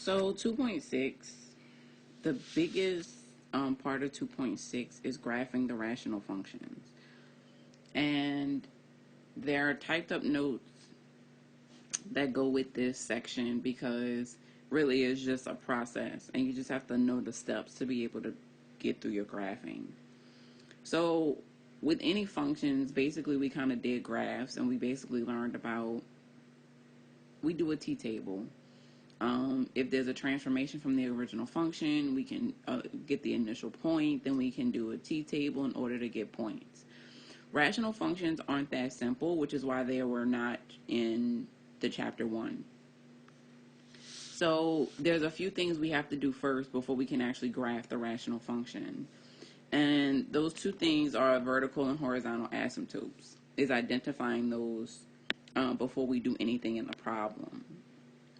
So 2.6, the biggest part of 2.6 is graphing the rational functions. And there are typed up notes that go with this section because really it's just a process and you just have to know the steps to be able to get through your graphing. So with any functions, basically we kind of did graphs and we basically learned about, we do a t-table. If there's a transformation from the original function, we can get the initial point, then we can do a t-table in order to get points. Rational functions aren't that simple, which is why they were not in the chapter 1. So there's a few things we have to do first before we can actually graph the rational function. And those two things are vertical and horizontal asymptotes, is identifying those before we do anything in the problem.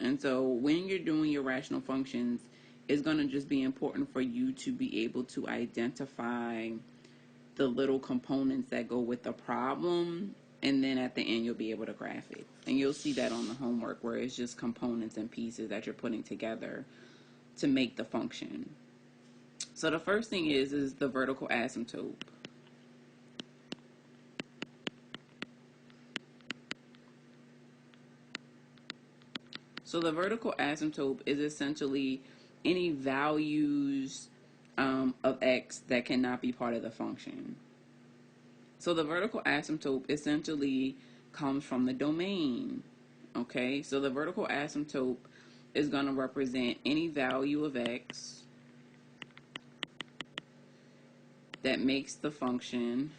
And so when you're doing your rational functions, it's going to just be important for you to be able to identify the little components that go with the problem, and then at the end you'll be able to graph it. And you'll see that on the homework where it's just components and pieces that you're putting together to make the function. So the first thing is the vertical asymptote. So the vertical asymptote is essentially any values of x that cannot be part of the function. So the vertical asymptote essentially comes from the domain. Okay, so the vertical asymptote is going to represent any value of x that makes the function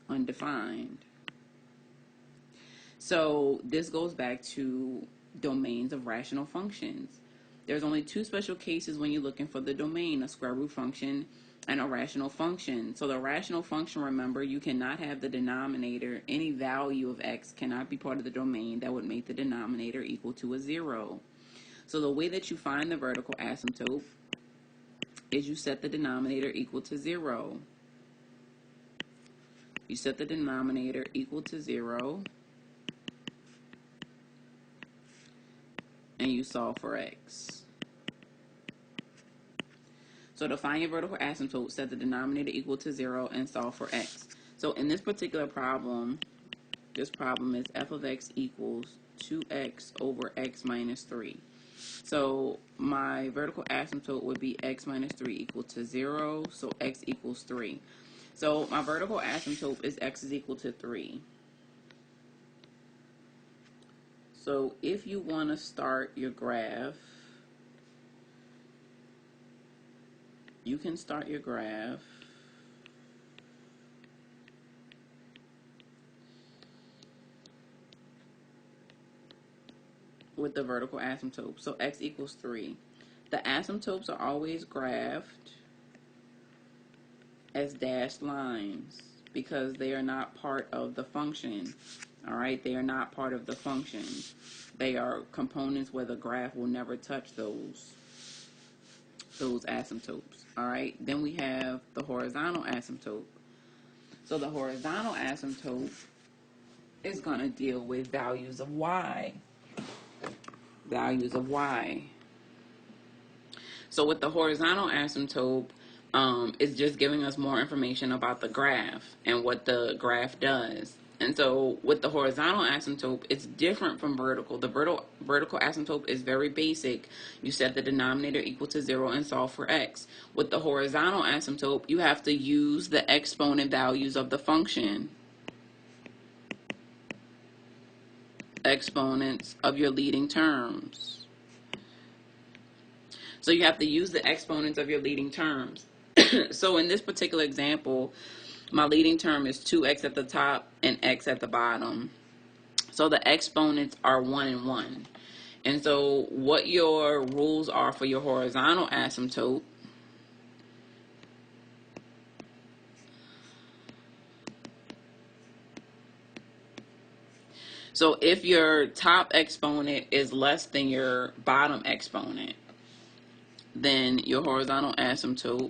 undefined. So this goes back to domains of rational functions. There's only two special cases when you're looking for the domain, a square root function and a rational function. So the rational function, remember, you cannot have the denominator, any value of x cannot be part of the domain that would make the denominator equal to a 0. So the way that you find the vertical asymptote is you set the denominator equal to 0. You set the denominator equal to 0 and you solve for x. So to find your vertical asymptote, set the denominator equal to 0 and solve for x. So in this particular problem, this problem is f of x equals 2x over x minus 3. So my vertical asymptote would be x minus 3 equal to 0, so x equals 3. So my vertical asymptote is x is equal to 3. So if you want to start your graph, you can start your graph with the vertical asymptote. So x equals 3. The asymptotes are always graphed as dashed lines because they are not part of the function. All right, they are not part of the function. They are components where the graph will never touch those asymptotes. All right, then we have the horizontal asymptote. So the horizontal asymptote is going to deal with values of y. Values of y. So with the horizontal asymptote, it's just giving us more information about the graph and what the graph does. And so with the horizontal asymptote, it's different from vertical. The vertical asymptote is very basic. You set the denominator equal to 0 and solve for x. With the horizontal asymptote, you have to use the exponent values of the function. Exponents of your leading terms. So you have to use the exponents of your leading terms. So in this particular example, my leading term is 2x at the top and x at the bottom. So the exponents are 1 and 1. And so what your rules are for your horizontal asymptote so if your top exponent is less than your bottom exponent, then your horizontal asymptote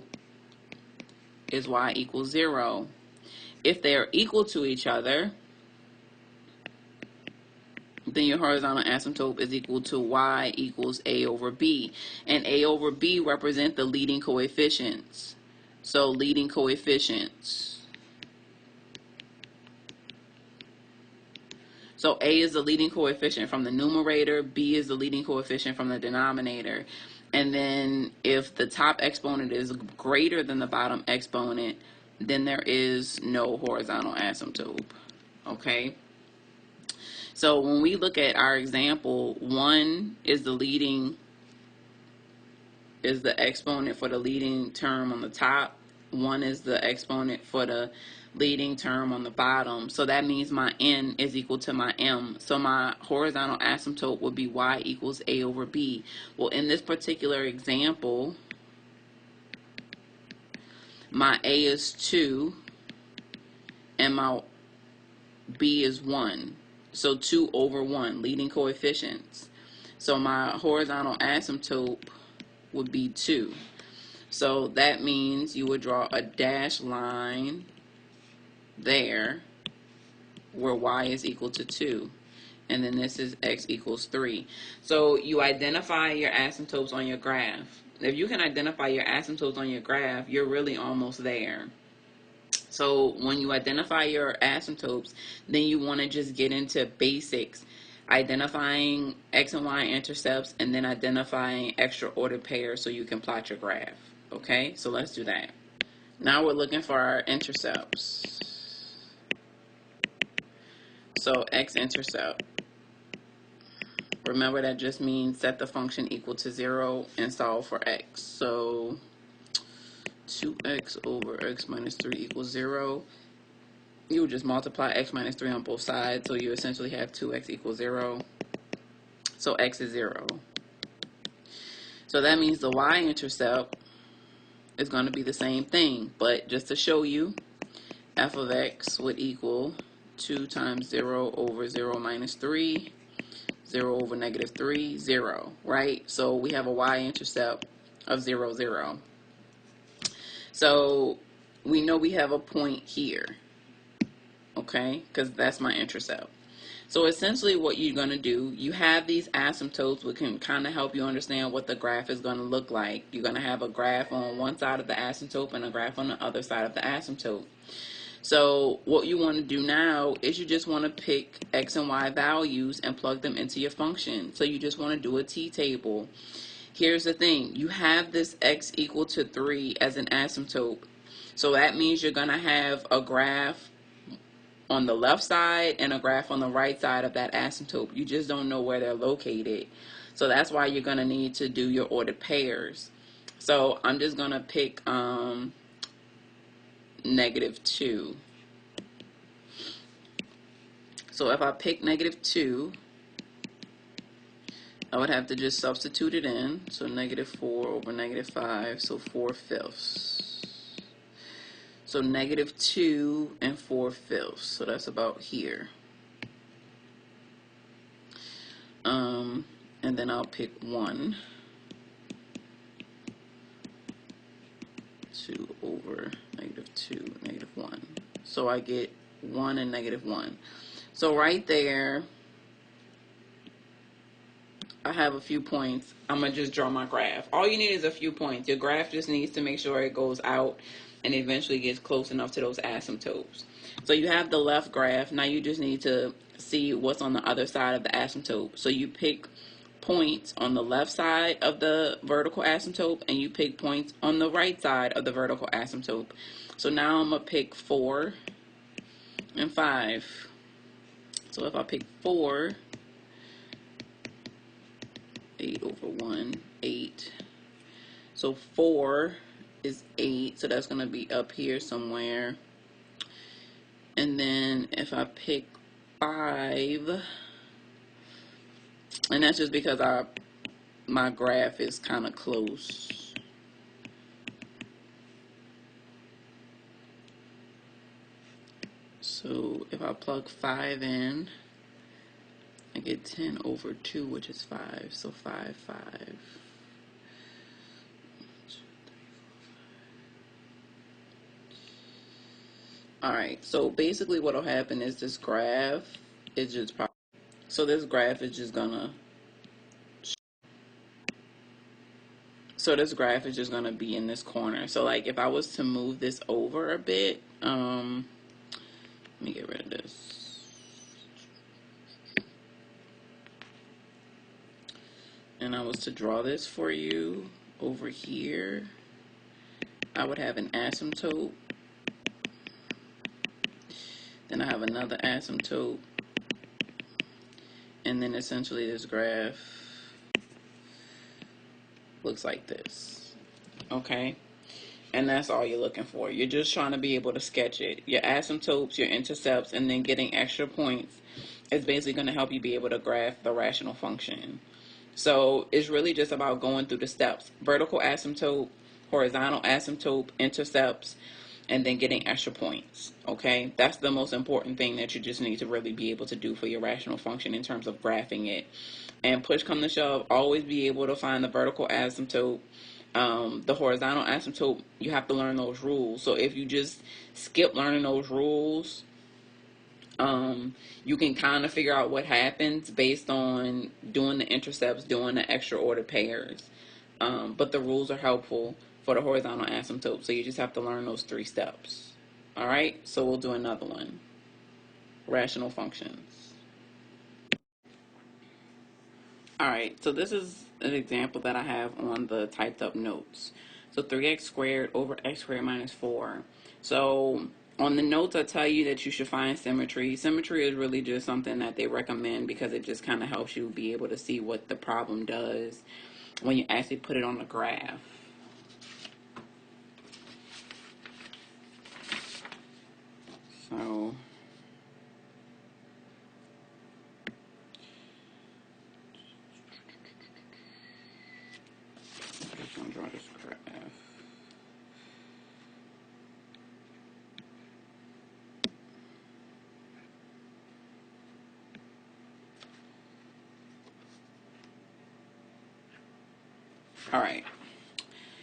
is y equals 0. If they are equal to each other, then your horizontal asymptote is equal to y equals a over b. And a over b represent the leading coefficients. So leading coefficients. So a is the leading coefficient from the numerator, b is the leading coefficient from the denominator. And then if the top exponent is greater than the bottom exponent, then there is no horizontal asymptote. Okay? So when we look at our example, 1 is the exponent for the leading term on the top. 1 is the exponent for the leading term on the bottom. So that means my n is equal to my m. So my horizontal asymptote would be y equals a over b. Well, in this particular example, my a is 2 and my b is 1. So 2 over 1, leading coefficients. So my horizontal asymptote would be 2. So that means you would draw a dashed line there where y is equal to 2. And then this is x equals 3. So you identify your asymptotes on your graph. If you can identify your asymptotes on your graph, you're really almost there. So when you identify your asymptotes, then you want to just get into basics, identifying x and y intercepts, and then identifying extra ordered pairs so you can plot your graph. Okay, so let's do that. Now we're looking for our intercepts. So x-intercept. Remember, that just means set the function equal to 0 and solve for x. So 2x over x minus 3 equals 0. You would just multiply x minus 3 on both sides, so you essentially have 2x equals 0. So x is 0. So that means the y-intercept is going to be the same thing, but just to show you, f of x would equal 2 times 0 over 0 minus 3, 0 over negative 3, 0, right? So we have a y-intercept of 0, 0. So we know we have a point here, okay, because that's my intercept. So essentially what you're going to do, you have these asymptotes which can kind of help you understand what the graph is going to look like. You're going to have a graph on one side of the asymptote and a graph on the other side of the asymptote. So what you want to do now is you just want to pick x and y values and plug them into your function. So you just want to do a t-table. Here's the thing. You have this x equal to 3 as an asymptote. So that means you're going to have a graph on the left side and a graph on the right side of that asymptote. You just don't know where they're located. So that's why you're going to need to do your ordered pairs. So I'm just going to pick negative 2. So if I pick negative 2, I would have to just substitute it in. So negative 4 over negative 5, so 4/5. So negative 2 and 4/5. So that's about here. And then I'll pick 1. 2 over negative 2, negative 1. So I get 1 and negative 1. So right there, I have a few points. I'm going to just draw my graph. All you need is a few points. Your graph just needs to make sure it goes out and eventually gets close enough to those asymptotes. So you have the left graph. Now you just need to see what's on the other side of the asymptote. So you pick points on the left side of the vertical asymptote and you pick points on the right side of the vertical asymptote. So now I'm going to pick 4 and 5. So if I pick 4, 8 over 1, 8. So 4 is 8, so that's going to be up here somewhere. And then if I pick 5, and that's just because my graph is kind of close. So if I plug 5 in, I get 10 over 2, which is 5. So 5, 5. Alright, so basically what will happen is this graph is just So this graph is just gonna be in this corner. So like if I was to move this over a bit, let me get rid of this. And I was to draw this for you over here, I would have an asymptote. Then I have another asymptote. And then essentially this graph looks like this. Okay? And that's all you're looking for. You're just trying to be able to sketch it. Your asymptotes, your intercepts, and then getting extra points is basically going to help you be able to graph the rational function. So it's really just about going through the steps. Vertical asymptote, horizontal asymptote, intercepts, and then getting extra points. Okay? That's the most important thing that you just need to really be able to do for your rational function in terms of graphing it. And push come to shove, always be able to find the vertical asymptote. The horizontal asymptote, you have to learn those rules. So if you just skip learning those rules, you can kind of figure out what happens based on doing the intercepts, doing the extra order pairs. But the rules are helpful for the horizontal asymptote. So you just have to learn those 3 steps. All right, so we'll do another one. Rational functions. All right, so this is an example that I have on the typed up notes. So 3x squared over x squared minus 4. So on the notes, I tell you that you should find symmetry. Symmetry is really just something that they recommend because it just kind of helps you be able to see what the problem does when you actually put it on the graph. So I'm just going to draw this graph. All right.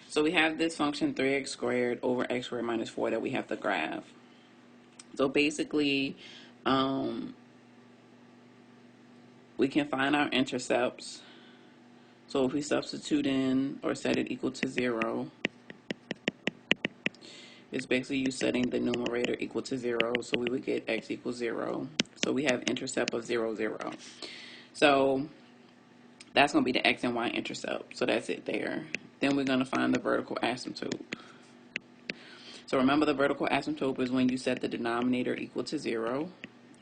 So we have this function 3x squared over x squared minus 4 that we have to graph. So basically, we can find our intercepts. So if we substitute in or set it equal to 0, it's basically you setting the numerator equal to 0. So we would get x equals 0. So we have intercept of 0, 0. So that's going to be the x and y intercept. So that's it there. Then we're going to find the vertical asymptote. So remember, the vertical asymptote is when you set the denominator equal to 0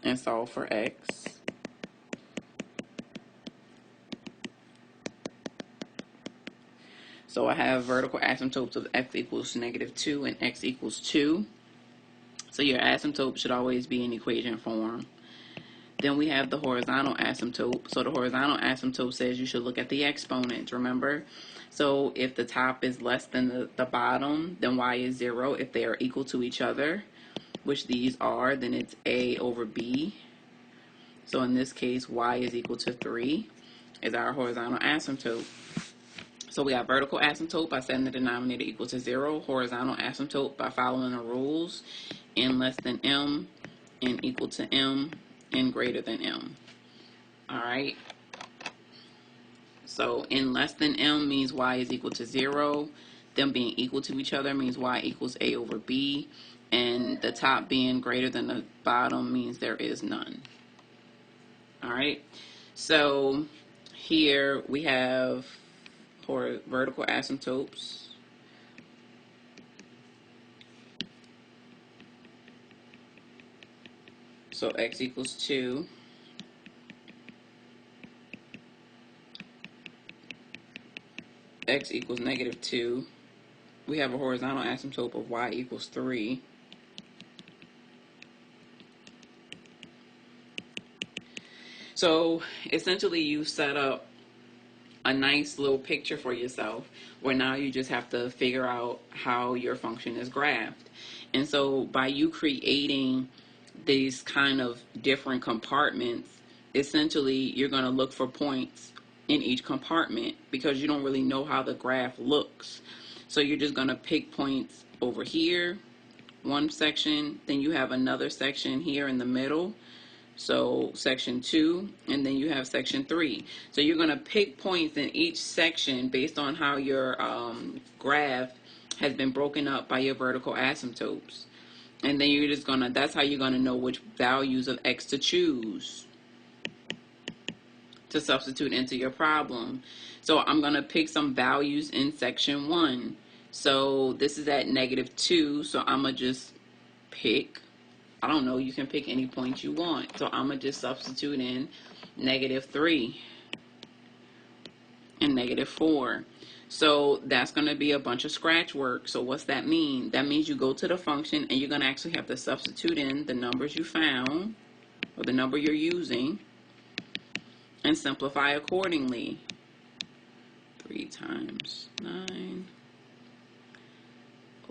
and solve for x. So I have vertical asymptotes of x equals -2 and x equals 2. So your asymptote should always be in equation form. Then we have the horizontal asymptote. So the horizontal asymptote says you should look at the exponents, remember? So if the top is less than the bottom, then y is 0. If they are equal to each other, which these are, then it's a over b. So in this case, y is equal to 3 is our horizontal asymptote. So we have vertical asymptote by setting the denominator equal to 0, horizontal asymptote by following the rules, n less than m, n equal to m, n greater than m. All right. So n less than m means y is equal to 0. Them being equal to each other means y equals a over b. And the top being greater than the bottom means there is none. All right. So here we have for vertical asymptotes. So x equals 2. X equals -2. We have a horizontal asymptote of y equals 3. So essentially you set up a nice little picture for yourself where now you just have to figure out how your function is graphed. And so by you creating these kind of different compartments, essentially you're going to look for points in each compartment because you don't really know how the graph looks. So you're just going to pick points over here, one section, then you have another section here in the middle. So section 2, and then you have section 3. So you're going to pick points in each section based on how your graph has been broken up by your vertical asymptotes. And then you're just going to, that's how you're going to know which values of x to choose to substitute into your problem. So I'm going to pick some values in section 1. So this is at -2, so I'm going to just pick, I don't know, you can pick any point you want. So I'm going to just substitute in -3 and -4. So that's going to be a bunch of scratch work. So what's that mean? That means you go to the function and you're going to actually have to substitute in the numbers you found, or the number you're using, and simplify accordingly. 3 times 9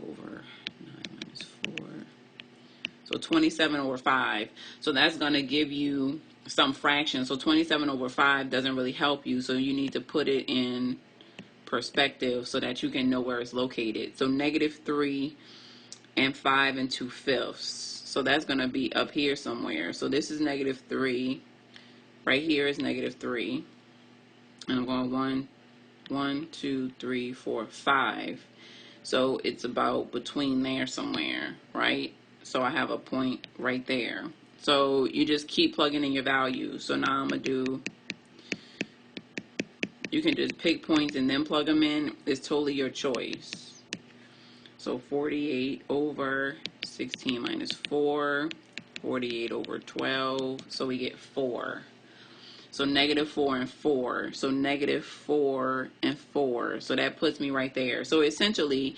over 9 minus 4. So 27 over 5. So that's going to give you some fraction. So 27 over 5 doesn't really help you. So you need to put it in perspective so that you can know where it's located. So -3 and 5 2/5. So that's going to be up here somewhere. So this is -3. Right here is -3. And I'm going 1, 2, 3, 4, 5. So it's about between there somewhere, right? So I have a point right there. So you just keep plugging in your values. So now I'm going to do, you can just pick points and then plug them in. It's totally your choice. So 48 over 16 minus 4, 48 over 12. So we get 4. So -4 and 4. So -4 and 4. So that puts me right there. So essentially,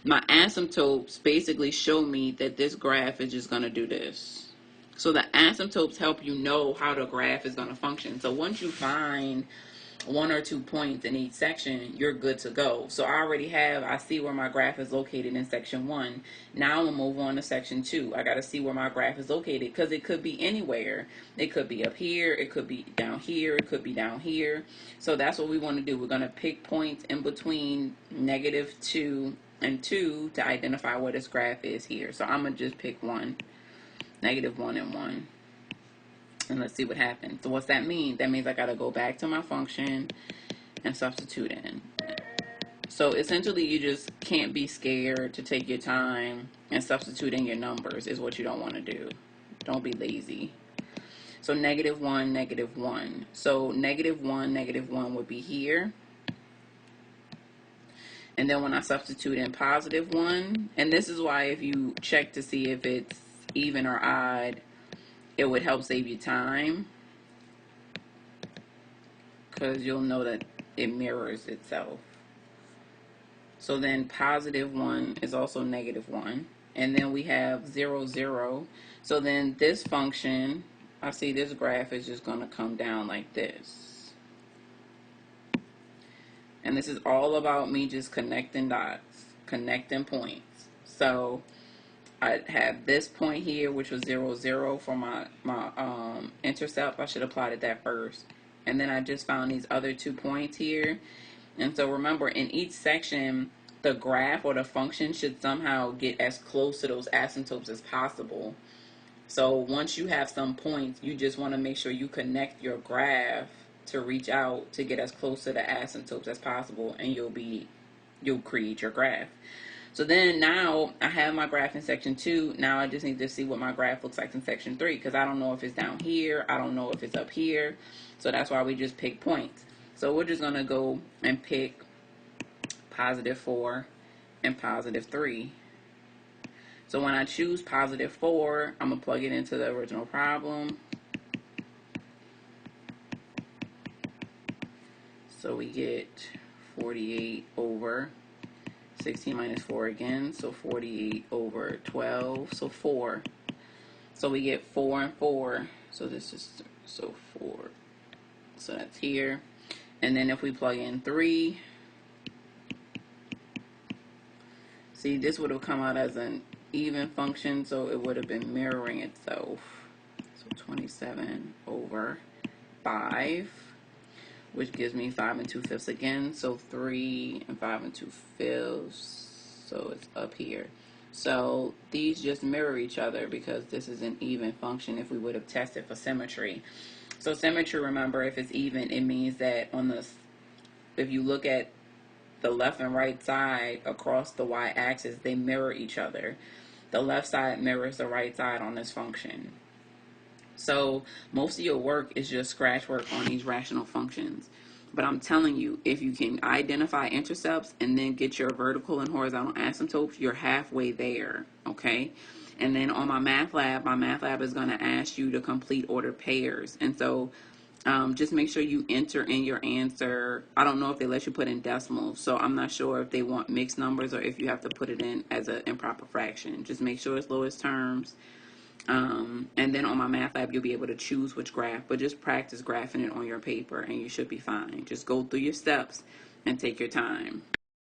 my asymptotes basically show me that this graph is just going to do this. So the asymptotes help you know how the graph is going to function. So once you find 1 or 2 points in each section, you're good to go. So I see where my graph is located in section 1. Now I'm going to move on to section 2. I got to see where my graph is located because it could be anywhere. It could be up here, it could be down here, it could be down here. So that's what we want to do. We're going to pick points in between -2 and 2 to identify what this graph is here. So I'm going to just pick 1, -1 and 1. And let's see what happens. So what's that mean? That means I got to go back to my function and substitute in. So essentially, you just can't be scared to take your time and substitute in your numbers is what you don't want to do. Don't be lazy. So -1, -1. So -1, -1 would be here. And then when I substitute in +1, and this is why if you check to see if it's even or odd, it would help save you time, because you'll know that it mirrors itself. So then +1 is also -1. And then we have 0, 0. So then this function, I see this graph is just going to come down like this. And this is all about me just connecting dots, connecting points. So I have this point here, which was 0, 0 for my intercept. I should have plotted that first. And then I just found these other 2 points here. And so remember, in each section, the graph or the function should somehow get as close to those asymptotes as possible. So once you have some points, you just want to make sure you connect your graph to reach out to get as close to the asymptotes as possible, and you'll create your graph. So then now I have my graph in section 2. Now I just need to see what my graph looks like in section 3, because I don't know if it's down here. I don't know if it's up here. So that's why we just pick points. So we're just going to go and pick +4 and +3. So when I choose +4, I'm going to plug it into the original problem. So we get 48 over 16 minus 4 again, so 48 over 12, so 4. So we get 4 and 4, so this is, so 4. So that's here. And then if we plug in 3, see, this would have come out as an even function, so it would have been mirroring itself. So 27 over 5, which gives me 5 2/5 again. So 3 and 5 2/5. So it's up here. So these just mirror each other because this is an even function if we would have tested for symmetry. So symmetry, remember, if it's even, it means that if you look at the left and right side across the y-axis, they mirror each other. The left side mirrors the right side on this function. So most of your work is just scratch work on these rational functions. But I'm telling you, if you can identify intercepts and then get your vertical and horizontal asymptotes, you're halfway there, okay? And then on my math lab is going to ask you to complete ordered pairs. And so just make sure you enter in your answer. I don't know if they let you put in decimals, so I'm not sure if they want mixed numbers or if you have to put it in as an improper fraction. Just make sure it's lowest terms. And then on my math lab, you'll be able to choose which graph, but just practice graphing it on your paper and you should be fine. Just go through your steps and take your time.